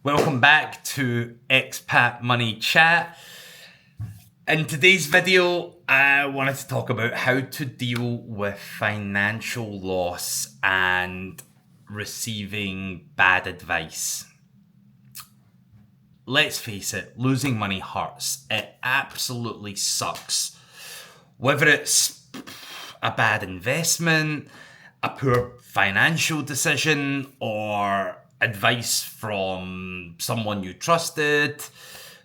Welcome back to Expat Money Chat. In today's video, I wanted to talk about how to deal with financial loss and receiving bad advice. Let's face it, losing money hurts. It absolutely sucks. Whether it's a bad investment, a poor financial decision, or advice from someone you trusted,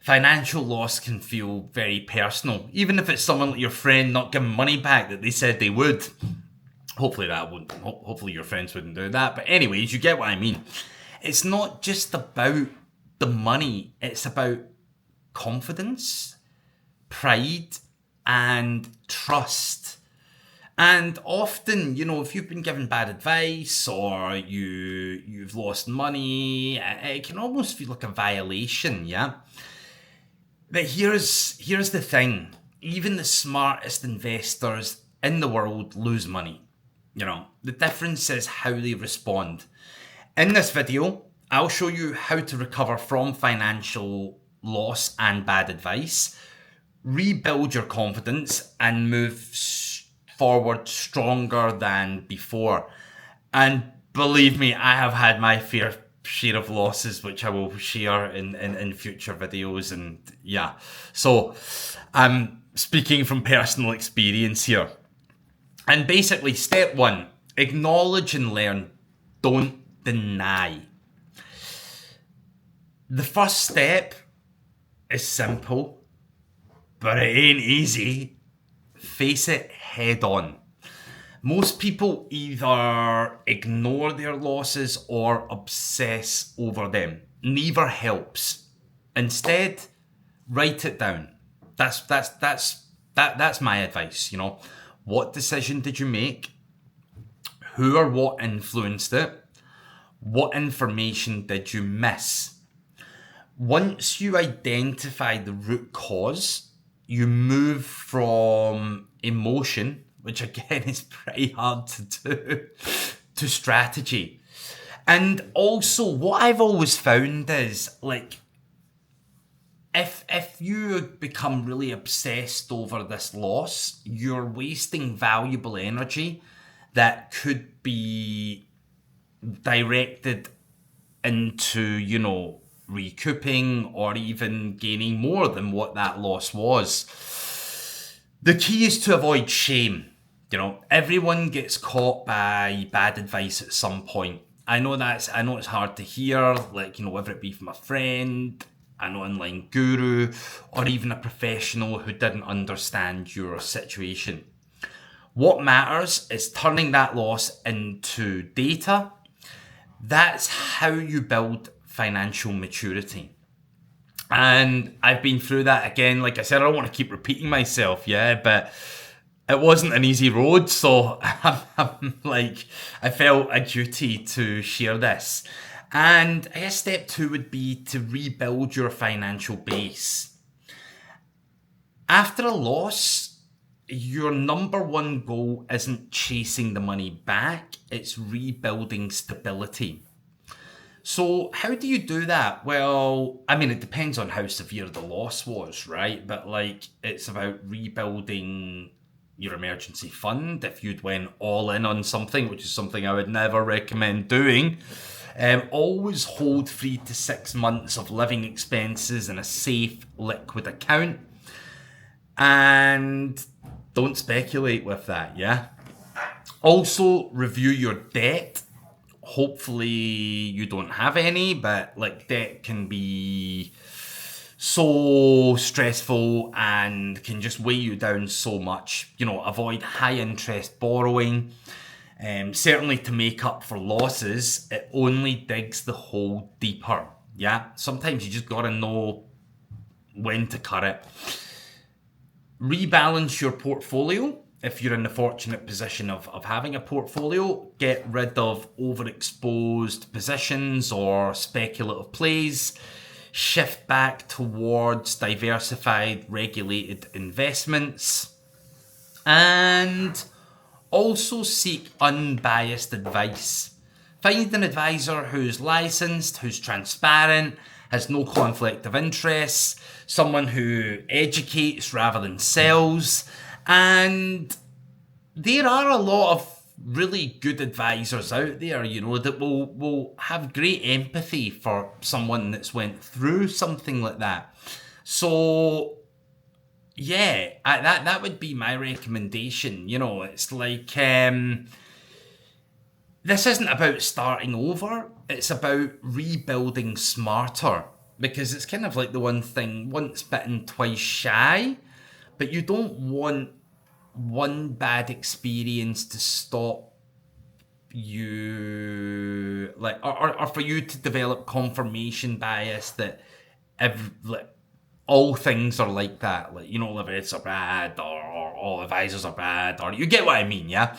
financial loss can feel very personal. Even if it's someone like your friend not giving money back that they said they would. Hopefully your friends wouldn't do that. But anyways, you get what I mean. It's not just about the money. It's about confidence, pride, and trust. And often, if you've been given bad advice or you've lost money, it can almost feel like a violation, yeah? But here's the thing. Even the smartest investors in the world lose money. The difference is how they respond. In this video, I'll show you how to recover from financial loss and bad advice, rebuild your confidence, and move forward stronger than before. And believe me, I have had my fair share of losses, which I will share in future videos. And yeah, so I'm speaking from personal experience here. And basically, step one, acknowledge and learn. Don't deny. The first step is simple, but it ain't easy. Face it head on. Most people either ignore their losses or obsess over them. Neither helps. Instead, write it down. That's my advice. What decision did you make? Who or what influenced it? What information did you miss? Once you identify the root cause, you move from emotion, which again is pretty hard to do, to strategy. And also, what I've always found is, if you become really obsessed over this loss, you're wasting valuable energy that could be directed into, recouping or even gaining more than what that loss was. The key is to avoid shame. Everyone gets caught by bad advice at some point. I know it's hard to hear, whether it be from a friend, an online guru, or even a professional who didn't understand your situation. What matters is turning that loss into data. That's how you build financial maturity. And I've been through that again. Like I said, I don't want to keep repeating myself, but it wasn't an easy road. So I felt a duty to share this. And I guess step 2 would be to rebuild your financial base. After a loss, your number one goal isn't chasing the money back, it's rebuilding stability. So how do you do that? Well, it depends on how severe the loss was, right? But it's about rebuilding your emergency fund. If you'd went all in on something, which is something I would never recommend doing, always hold 3 to 6 months of living expenses in a safe liquid account. And don't speculate with that, yeah? Also, review your debt. Hopefully you don't have any, but debt can be so stressful and can just weigh you down so much. Avoid high interest borrowing. Certainly to make up for losses, it only digs the hole deeper. Yeah, sometimes you just gotta know when to cut it. Rebalance your portfolio. If you're in the fortunate position of having a portfolio, get rid of overexposed positions or speculative plays. Shift back towards diversified, regulated investments. And also seek unbiased advice. Find an advisor who's licensed, who's transparent, has no conflict of interest, someone who educates rather than sells. And there are a lot of really good advisors out there, that will have great empathy for someone that's went through something like that. So yeah, that would be my recommendation. It's like, this isn't about starting over, it's about rebuilding smarter. Because it's kind of like the one thing, once bitten, twice shy. But you don't want one bad experience to stop you, or for you to develop confirmation bias that all things are like that. Leverets are bad, or all advisors are bad, or you get what I mean, yeah?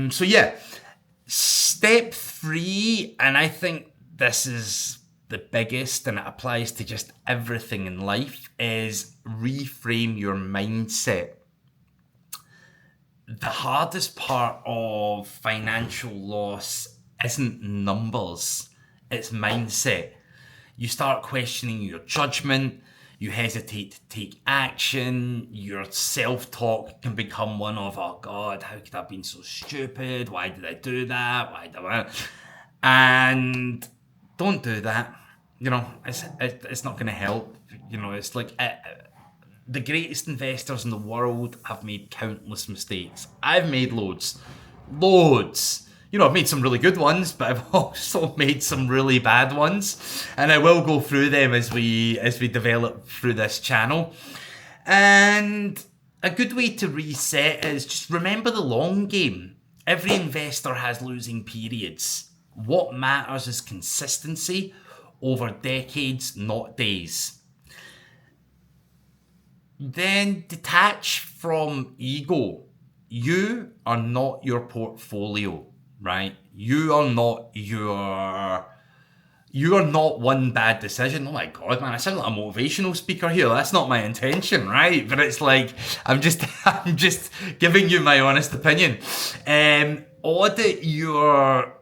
So yeah. Step 3, and I think this is the biggest, and it applies to just everything in life, is reframe your mindset. The hardest part of financial loss isn't numbers, it's mindset. You start questioning your judgment, you hesitate to take action, your self-talk can become one of, oh God, how could I have been so stupid? Why did I do that? Why did I? And don't do that. It's not going to help. It's like the greatest investors in the world have made countless mistakes. I've made loads. I've made some really good ones, but I've also made some really bad ones, and I will go through them as we develop through this channel. And a good way to reset is just remember the long game. Every investor has losing periods. What matters is consistency over decades, not days. Then detach from ego. You are not your portfolio, right? You are not one bad decision. Oh my God, man, I sound like a motivational speaker here. That's not my intention, right? But it's like, I'm just giving you my honest opinion. Audit your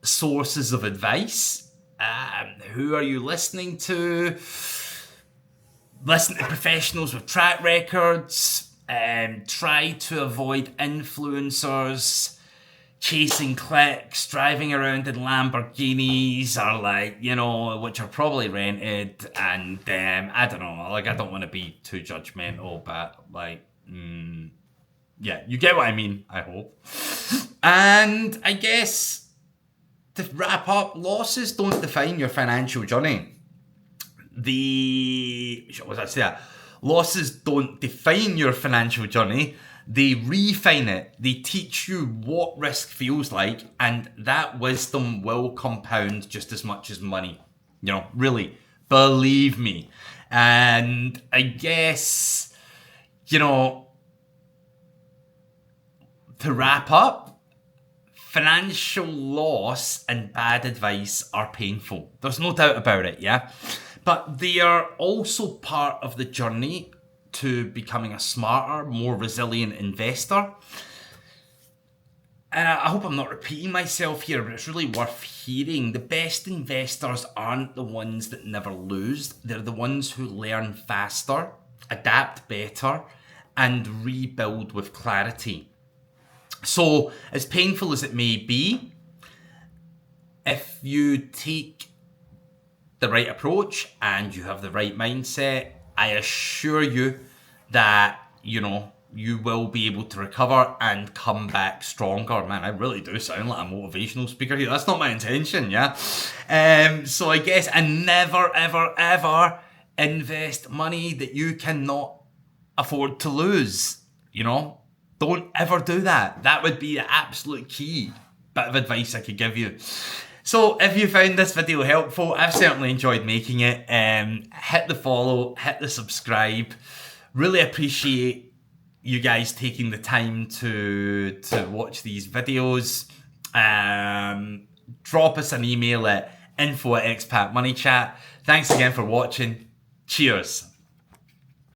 sources of advice. Who are you listening to? Listen to professionals with track records. Try to avoid influencers chasing clicks, driving around in Lamborghinis, or which are probably rented. And I don't know, I don't want to be too judgmental, but yeah, you get what I mean, I hope. And I guess to wrap up, losses don't define your financial journey. Losses don't define your financial journey. They refine it. They teach you what risk feels like, and that wisdom will compound just as much as money. Really, believe me. And I guess, to wrap up, financial loss and bad advice are painful. There's no doubt about it, yeah? But they are also part of the journey to becoming a smarter, more resilient investor. And I hope I'm not repeating myself here, but it's really worth hearing. The best investors aren't the ones that never lose. They're the ones who learn faster, adapt better, and rebuild with clarity. So, as painful as it may be, if you take the right approach and you have the right mindset, I assure you that, you will be able to recover and come back stronger. Man, I really do sound like a motivational speaker here. That's not my intention, yeah? So I guess, and never, ever, ever invest money that you cannot afford to lose, Don't ever do that. That would be the absolute key bit of advice I could give you. So if you found this video helpful, I've certainly enjoyed making it. Hit the follow, hit the subscribe. Really appreciate you guys taking the time to watch these videos. Drop us an email at info@expatmoneychat. Thanks again for watching. Cheers.